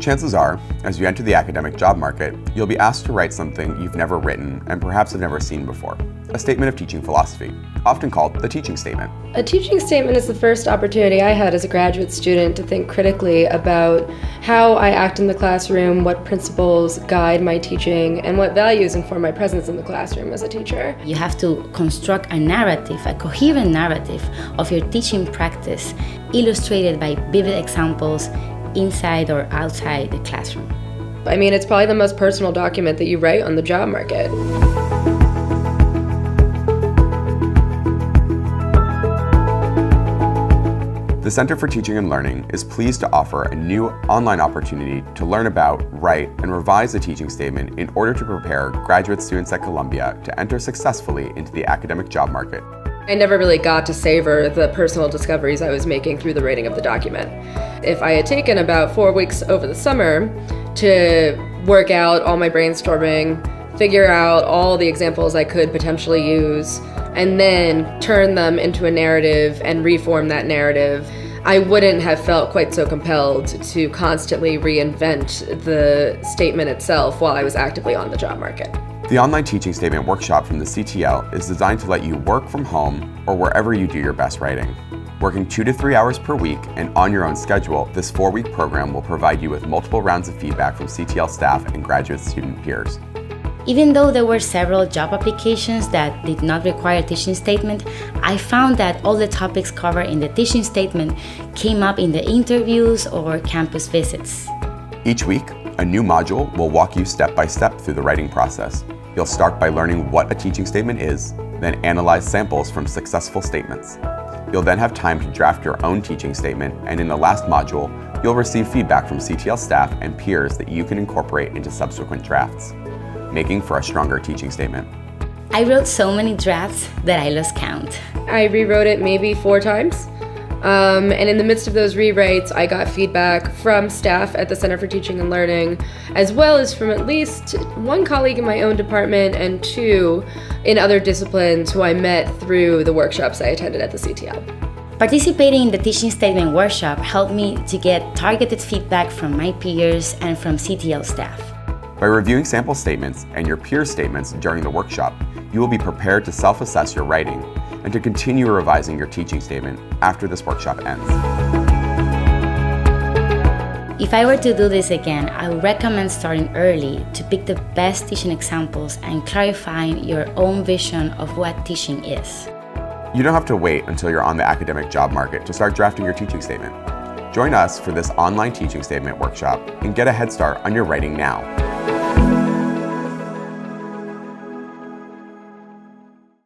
Chances are, as you enter the academic job market, you'll be asked to write something you've never written and perhaps have never seen before. A statement of teaching philosophy, often called the teaching statement. A teaching statement is the first opportunity I had as a graduate student to think critically about how I act in the classroom, what principles guide my teaching, and what values inform my presence in the classroom as a teacher. You have to construct a narrative, a coherent narrative of your teaching practice, illustrated by vivid examples inside or outside the classroom. I mean, it's probably the most personal document that you write on the job market. The Center for Teaching and Learning is pleased to offer a new online opportunity to learn about, write, and revise a teaching statement in order to prepare graduate students at Columbia to enter successfully into the academic job market. I never really got to savor the personal discoveries I was making through the writing of the document. If I had taken about 4 weeks over the summer to work out all my brainstorming, figure out all the examples I could potentially use, and then turn them into a narrative and reform that narrative, I wouldn't have felt quite so compelled to constantly reinvent the statement itself while I was actively on the job market. The online teaching statement workshop from the CTL is designed to let you work from home or wherever you do your best writing. Working 2 to 3 hours per week and on your own schedule, this 4-week program will provide you with multiple rounds of feedback from CTL staff and graduate student peers. Even though there were several job applications that did not require a teaching statement, I found that all the topics covered in the teaching statement came up in the interviews or campus visits. Each week, a new module will walk you step by step through the writing process. You'll start by learning what a teaching statement is, then analyze samples from successful statements. You'll then have time to draft your own teaching statement, and in the last module, you'll receive feedback from CTL staff and peers that you can incorporate into subsequent drafts, making for a stronger teaching statement. I wrote so many drafts that I lost count. I rewrote it maybe 4 times. And in the midst of those rewrites, I got feedback from staff at the Center for Teaching and Learning, as well as from at least 1 colleague in my own department and 2 in other disciplines who I met through the workshops I attended at the CTL. Participating in the teaching statement workshop helped me to get targeted feedback from my peers and from CTL staff. By reviewing sample statements and your peer statements during the workshop, you will be prepared to self-assess your writing and to continue revising your teaching statement after this workshop ends. If I were to do this again, I would recommend starting early to pick the best teaching examples and clarifying your own vision of what teaching is. You don't have to wait until you're on the academic job market to start drafting your teaching statement. Join us for this online teaching statement workshop and get a head start on your writing now.